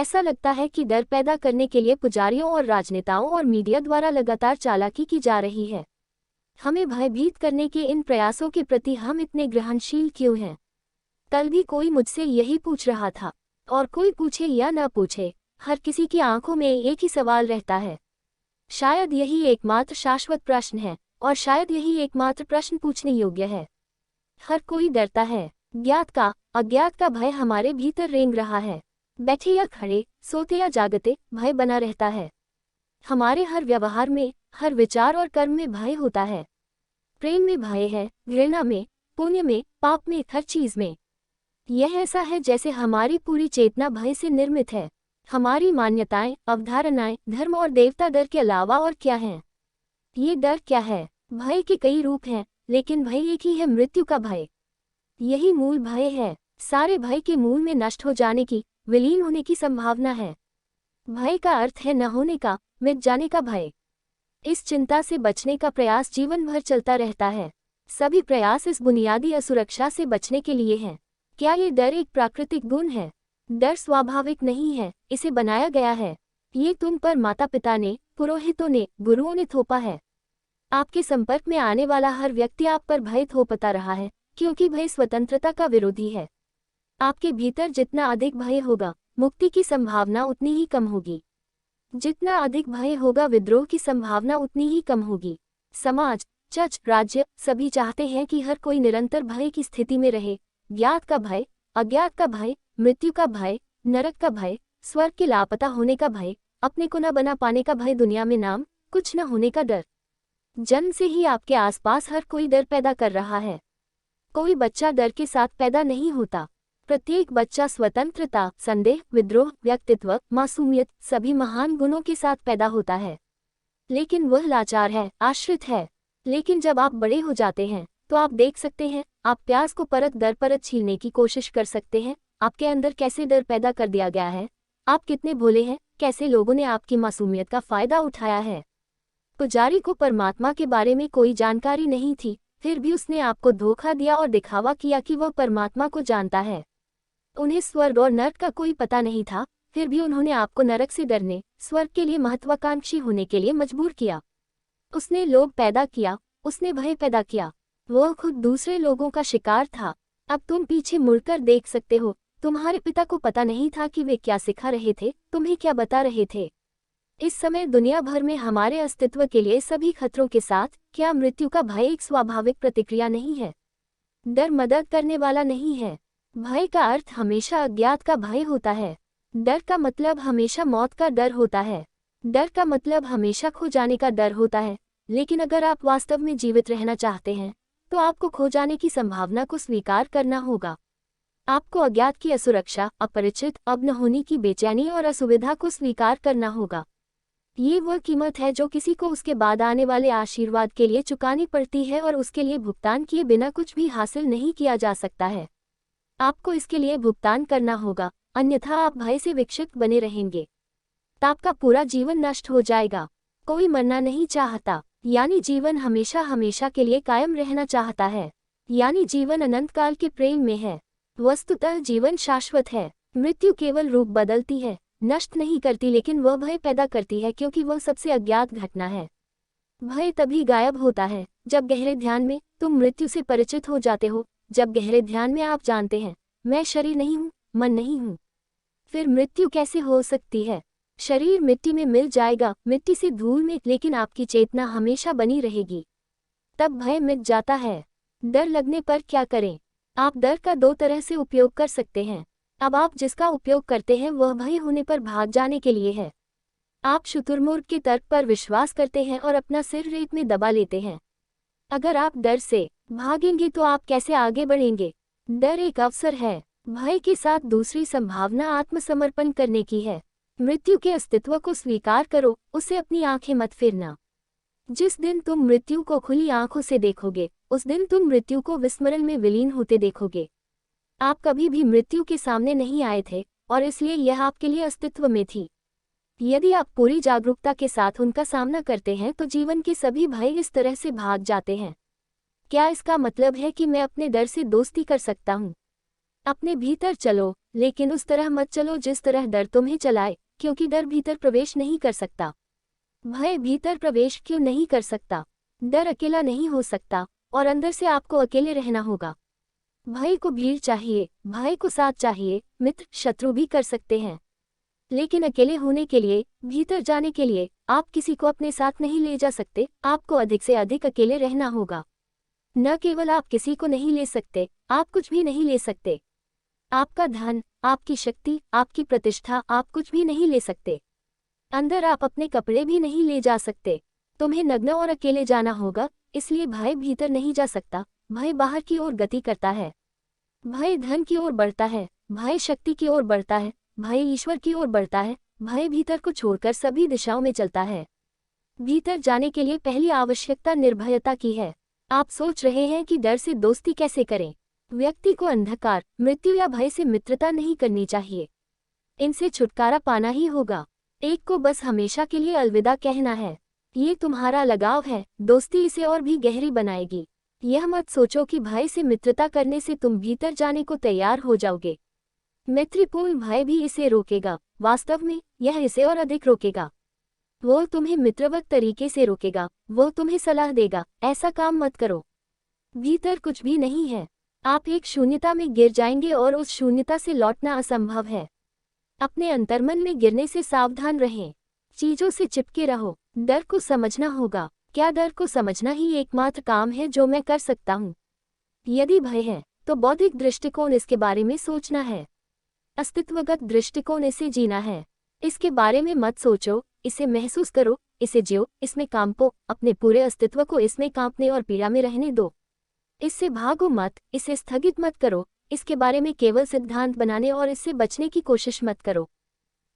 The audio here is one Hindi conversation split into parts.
ऐसा लगता है कि डर पैदा करने के लिए पुजारियों और राजनेताओं और मीडिया द्वारा लगातार चालाकी की जा रही है। हमें भयभीत करने के इन प्रयासों के प्रति हम इतने ग्रहणशील क्यों हैं? कल भी कोई मुझसे यही पूछ रहा था, और कोई पूछे या न पूछे, हर किसी की आंखों में एक ही सवाल रहता है। शायद यही एकमात्र शाश्वत प्रश्न है, और शायद यही एकमात्र प्रश्न पूछने योग्य है। हर कोई डरता है। ज्ञात का, अज्ञात का भय हमारे भीतर रेंग रहा है। बैठे या खड़े, सोते या जागते, भय बना रहता है। हमारे हर व्यवहार में, हर विचार और कर्म में भय होता है। प्रेम में भय है, घृणा में, पुण्य में, पाप में, हर चीज में। यह ऐसा है जैसे हमारी पूरी चेतना भय से निर्मित है। हमारी मान्यताएं, अवधारणाएं, धर्म और देवता डर के अलावा और क्या हैं? ये डर क्या है? भय के कई रूप हैं, लेकिन भय एक ही है, मृत्यु का भय। यही मूल भय है। सारे भय के मूल में नष्ट हो जाने की, विलीन होने की संभावना है। भय का अर्थ है न होने का, मिट जाने का भय। इस चिंता से बचने का प्रयास जीवन भर चलता रहता है। सभी प्रयास इस बुनियादी असुरक्षा से बचने के लिए हैं। क्या ये डर एक प्राकृतिक गुण है? डर स्वाभाविक नहीं है, इसे बनाया गया है। ये तुम पर माता पिता ने, पुरोहितों ने, गुरुओं ने थोपा है। आपके संपर्क में आने वाला हर व्यक्ति आप पर भय थोपता रहा है, क्योंकि भय स्वतंत्रता का विरोधी है। आपके भीतर जितना अधिक भय होगा, मुक्ति की संभावना उतनी ही कम होगी। जितना अधिक भय होगा, विद्रोह की संभावना उतनी ही कम होगी। समाज, चर्च, राज्य सभी चाहते हैं कि हर कोई निरंतर भय की स्थिति में रहे। ज्ञात का भय, अज्ञात का भय, मृत्यु का भय, नरक का भय, स्वर्ग के लापता होने का भय, अपने को न बना पाने का भय, दुनिया में नाम कुछ न होने का डर। जन्म से ही आपके आसपास हर कोई डर पैदा कर रहा है। कोई बच्चा डर के साथ पैदा नहीं होता। प्रत्येक बच्चा स्वतंत्रता, संदेह, विद्रोह, व्यक्तित्व, मासूमियत सभी महान गुणों के साथ पैदा होता है। लेकिन वह लाचार है, आश्रित है। लेकिन जब आप बड़े हो जाते हैं तो आप देख सकते हैं, आप प्याज को परत दर परत छीलने की कोशिश कर सकते हैं। आपके अंदर कैसे डर पैदा कर दिया गया है। आप कितने भोले हैं, कैसे लोगों ने आपकी मासूमियत का फायदा उठाया है। पुजारी को परमात्मा के बारे में कोई जानकारी नहीं थी, फिर भी उसने आपको धोखा दिया और दिखावा किया कि वह परमात्मा को जानता है। उन्हें स्वर्ग और नरक का कोई पता नहीं था, फिर भी उन्होंने आपको नरक से डरने, स्वर्ग के लिए महत्वाकांक्षी होने के लिए मजबूर किया। उसने लोभ पैदा किया, उसने भय पैदा किया। वह खुद दूसरे लोगों का शिकार था। अब तुम पीछे मुड़कर देख सकते हो, तुम्हारे पिता को पता नहीं था कि वे क्या सिखा रहे थे, तुम्हें क्या बता रहे थे। इस समय दुनिया भर में हमारे अस्तित्व के लिए सभी खतरों के साथ, क्या मृत्यु का भय एक स्वाभाविक प्रतिक्रिया नहीं है? डर मदद करने वाला नहीं है। भय का अर्थ हमेशा अज्ञात का भय होता है। डर का मतलब हमेशा मौत का डर होता है। डर का मतलब हमेशा खो जाने का डर होता है। लेकिन अगर आप वास्तव में जीवित रहना चाहते हैं, तो आपको खो जाने की संभावना को स्वीकार करना होगा। आपको अज्ञात की असुरक्षा, अपरिचित, अब न होने की बेचैनी और असुविधा को स्वीकार करना होगा। ये वह कीमत है जो किसी को उसके बाद आने वाले आशीर्वाद के लिए चुकानी पड़ती है, और उसके लिए भुगतान किए बिना कुछ भी हासिल नहीं किया जा सकता है। आपको इसके लिए भुगतान करना होगा, अन्यथा आप भय से विक्षिप्त बने रहेंगे। आपका पूरा जीवन नष्ट हो जाएगा। कोई मरना नहीं चाहता, यानी जीवन हमेशा हमेशा के लिए कायम रहना चाहता है, यानी जीवन अनंत काल के प्रेम में है। वस्तुतः जीवन शाश्वत है। मृत्यु केवल रूप बदलती है, नष्ट नहीं करती, लेकिन वह भय पैदा करती है, क्योंकि वह सबसे अज्ञात घटना है। भय तभी गायब होता है जब गहरे ध्यान में तुम मृत्यु से परिचित हो जाते हो। जब गहरे ध्यान में आप जानते हैं, मैं शरीर नहीं हूँ, मन नहीं हूँ। फिर मृत्यु कैसे हो सकती है? शरीर मिट्टी में मिल जाएगा, मिट्टी से धूल में, लेकिन आपकी चेतना हमेशा बनी रहेगी। तब भय मिट जाता है। डर लगने पर क्या करें? आप डर का दो तरह से उपयोग कर सकते हैं। अब आप जिसका उपयोग करते हैं वह भय होने पर भाग जाने के लिए है। आप शुतुरमुर्ग के तर्क पर विश्वास करते हैं और अपना सिर रेत में दबा लेते हैं। अगर आप डर से भागेंगे तो आप कैसे आगे बढ़ेंगे? डर एक अवसर है। भय के साथ दूसरी संभावना आत्मसमर्पण करने की है। मृत्यु के अस्तित्व को स्वीकार करो, उसे अपनी आंखें मत फेरना। जिस दिन तुम मृत्यु को खुली आंखों से देखोगे, उस दिन तुम मृत्यु को विस्मरण में विलीन होते देखोगे। आप कभी भी मृत्यु के सामने नहीं आए थे, और इसलिए यह आपके लिए अस्तित्व में थी। यदि आप पूरी जागरूकता के साथ उनका सामना करते हैं तो जीवन के सभी भय इस तरह से भाग जाते हैं। क्या इसका मतलब है कि मैं अपने डर से दोस्ती कर सकता हूँ? अपने भीतर चलो, लेकिन उस तरह मत चलो जिस तरह डर तुम्हें चलाए, क्योंकि डर भीतर प्रवेश नहीं कर सकता। भय भीतर प्रवेश क्यों नहीं कर सकता? डर अकेला नहीं हो सकता, और अंदर से आपको अकेले रहना होगा। भय को भीड़ चाहिए, भय को साथ चाहिए, मित्र शत्रु भी कर सकते हैं। लेकिन अकेले होने के लिए, भीतर जाने के लिए, आप किसी को अपने साथ नहीं ले जा सकते। आपको अधिक से अधिक अकेले रहना होगा। न केवल आप किसी को नहीं ले सकते, आप कुछ भी नहीं ले सकते। आपका धन, आपकी शक्ति, आपकी प्रतिष्ठा, आप कुछ भी नहीं ले सकते। अंदर आप अपने कपड़े भी नहीं ले जा सकते। तुम्हें नग्न और अकेले जाना होगा, इसलिए भय भीतर नहीं जा सकता। भय बाहर की ओर गति करता है। भय धन की ओर बढ़ता है, भय शक्ति की ओर बढ़ता है, भय ईश्वर की ओर बढ़ता है। भय भीतर को छोड़कर सभी दिशाओं में चलता है। भीतर जाने के लिए पहली आवश्यकता निर्भयता की है। आप सोच रहे हैं कि डर से दोस्ती कैसे करें? व्यक्ति को अंधकार, मृत्यु या भय से मित्रता नहीं करनी चाहिए। इनसे छुटकारा पाना ही होगा। एक को बस हमेशा के लिए अलविदा कहना है। ये तुम्हारा लगाव है, दोस्ती इसे और भी गहरी बनाएगी। यह मत सोचो कि भय से मित्रता करने से तुम भीतर जाने को तैयार हो जाओगे। मैत्रीपूर्ण भय भी इसे रोकेगा। वास्तव में यह इसे और अधिक रोकेगा। वो तुम्हें मित्रवत तरीके से रोकेगा, वो तुम्हें सलाह देगा, ऐसा काम मत करो। भीतर कुछ भी नहीं है। आप एक शून्यता में गिर जाएंगे और उस शून्यता से लौटना असंभव है। अपने अंतर्मन में गिरने से सावधान रहें। चीजों से चिपके रहो। डर को समझना होगा। क्या डर को समझना ही एकमात्र काम है जो मैं कर सकता हूँ? यदि भय है तो बौद्धिक दृष्टिकोण इसके बारे में सोचना है। अस्तित्वगत दृष्टिकोण इसे जीना है। इसके बारे में मत सोचो, इसे महसूस करो, इसे जियो, इसमें कांपो, अपने पूरे अस्तित्व को इसमें कांपने और पीड़ा में रहने दो। इससे भागो मत, इसे स्थगित मत करो, इसके बारे में केवल सिद्धांत बनाने और इससे बचने की कोशिश मत करो।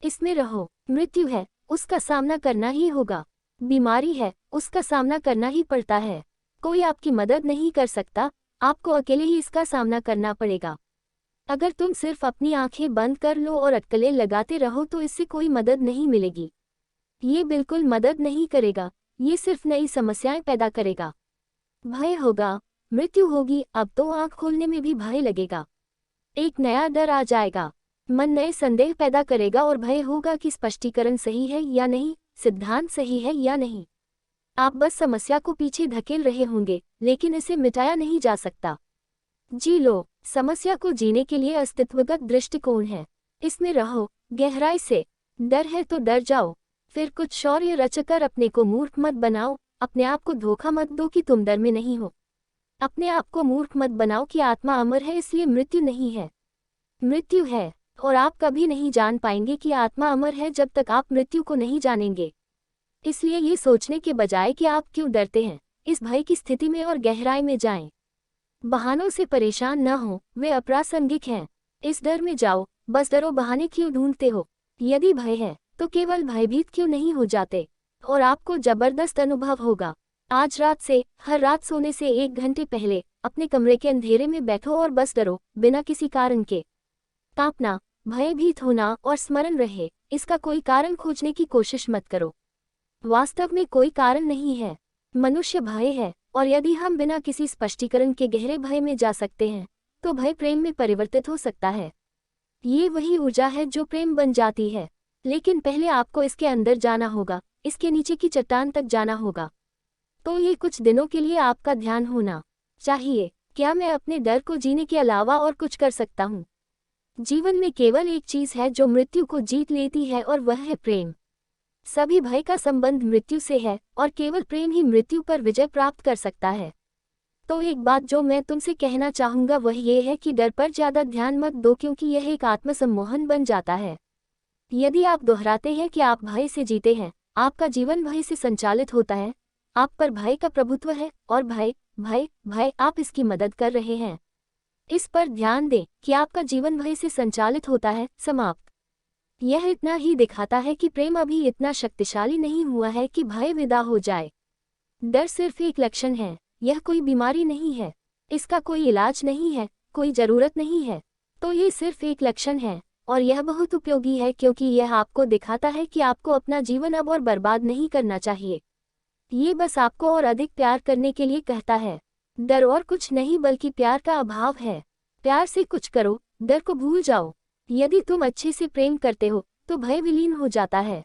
इसमें रहो। मृत्यु है, उसका सामना करना ही होगा। बीमारी है, उसका सामना करना ही पड़ता है। कोई आपकी मदद नहीं कर सकता, आपको अकेले ही इसका सामना करना पड़ेगा। अगर तुम सिर्फ अपनी आंखें बंद कर लो और अटकलें लगाते रहो तो इससे कोई मदद नहीं मिलेगी। ये बिल्कुल मदद नहीं करेगा, ये सिर्फ नई समस्याएं पैदा करेगा। भय होगा, मृत्यु होगी, अब तो आंख खोलने में भी भय लगेगा। एक नया डर आ जाएगा। मन नए संदेह पैदा करेगा और भय होगा कि स्पष्टीकरण सही है या नहीं, सिद्धांत सही है या नहीं। आप बस समस्या को पीछे धकेल रहे होंगे, लेकिन इसे मिटाया नहीं जा सकता। जी लो। समस्या को जीने के लिए अस्तित्वगत दृष्टिकोण है। इसमें रहो, गहराई से। डर है तो डर जाओ, फिर कुछ शौर्य रचकर अपने को मूर्ख मत बनाओ। अपने आप को धोखा मत दो कि तुम डर में नहीं हो। अपने आप को मूर्ख मत बनाओ कि आत्मा अमर है इसलिए मृत्यु नहीं है। मृत्यु है, और आप कभी नहीं जान पाएंगे कि आत्मा अमर है जब तक आप मृत्यु को नहीं जानेंगे। इसलिए ये सोचने के बजाय कि आप क्यों डरते हैं, इस भय की स्थिति में और गहराई में जाएं। बहानों से परेशान न हो, वे अप्रासंगिक हैं। इस डर में जाओ, बस डरो, बहाने क्यों ढूंढते हो? यदि भय है तो केवल भयभीत क्यों नहीं हो जाते? और आपको जबरदस्त अनुभव होगा। आज रात से, हर रात सोने से 1 घंटे पहले अपने कमरे के अंधेरे में बैठो और बस डरो, बिना किसी कारण के। कांपना, भयभीत होना और स्मरण रहे, इसका कोई कारण खोजने की कोशिश मत करो। वास्तव में कोई कारण नहीं है। मनुष्य भय है, और यदि हम बिना किसी स्पष्टीकरण के गहरे भय में जा सकते हैं, तो भय प्रेम में परिवर्तित हो सकता है। ये वही ऊर्जा है जो प्रेम बन जाती है। लेकिन पहले आपको इसके अंदर जाना होगा, इसके नीचे की चट्टान तक जाना होगा। तो ये कुछ दिनों के लिए आपका ध्यान होना चाहिए। क्या मैं अपने डर को जीने के अलावा और कुछ कर सकता हूँ? जीवन में केवल एक चीज है जो मृत्यु को जीत लेती है, और वह है प्रेम। सभी भय का संबंध मृत्यु से है, और केवल प्रेम ही मृत्यु पर विजय प्राप्त कर सकता है। तो एक बात जो मैं तुमसे कहना चाहूंगा वह ये है कि डर पर ज्यादा ध्यान मत दो, क्योंकि यह एक आत्मसम्मोहन बन जाता है। यदि आप दोहराते हैं कि आप भय से जीते हैं, आपका जीवन भय से संचालित होता है, आप पर भय का प्रभुत्व है, और भय भय भय आप इसकी मदद कर रहे हैं। इस पर ध्यान दें कि आपका जीवन भय से संचालित होता है। समाप्त। यह इतना ही दिखाता है कि प्रेम अभी इतना शक्तिशाली नहीं हुआ है कि भय विदा हो जाए। डर सिर्फ एक लक्षण है, यह कोई बीमारी नहीं है, इसका कोई इलाज नहीं है, कोई जरूरत नहीं है। तो ये सिर्फ एक लक्षण है, और यह बहुत उपयोगी है क्योंकि यह आपको दिखाता है कि आपको अपना जीवन अब और बर्बाद नहीं करना चाहिए। ये बस आपको और अधिक प्यार करने के लिए कहता है। डर और कुछ नहीं बल्कि प्यार का अभाव है। प्यार से कुछ करो, डर को भूल जाओ। यदि तुम अच्छे से प्रेम करते हो तो भय विलीन हो जाता है।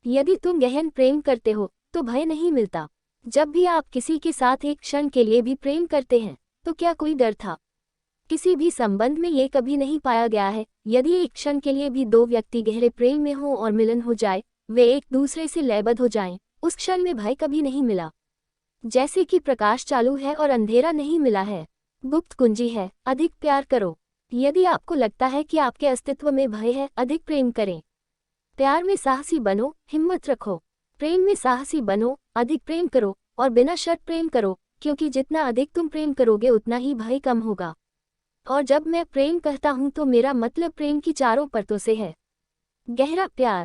यदि तुम गहन प्रेम करते हो तो भय नहीं मिलता। जब भी आप किसी के साथ एक क्षण के लिए भी प्रेम करते हैं तो क्या कोई डर था? किसी भी संबंध में ये कभी नहीं पाया गया है। यदि एक क्षण के लिए भी दो व्यक्ति गहरे प्रेम में हो और मिलन हो जाए, वे एक दूसरे से लयबद्ध हो जाएं, उस क्षण में भय कभी नहीं मिला। जैसे कि प्रकाश चालू है और अंधेरा नहीं मिला है। गुप्त कुंजी है, अधिक प्यार करो। यदि आपको लगता है कि आपके अस्तित्व में भय है, अधिक प्रेम करें। प्यार में साहसी बनो, हिम्मत रखो। प्रेम में साहसी बनो, अधिक प्रेम करो और बिना शर्त प्रेम करो, क्योंकि जितना अधिक तुम प्रेम करोगे उतना ही भय कम होगा। और जब मैं प्रेम कहता हूं तो मेरा मतलब प्रेम की चारों परतों से है। गहरा प्यार,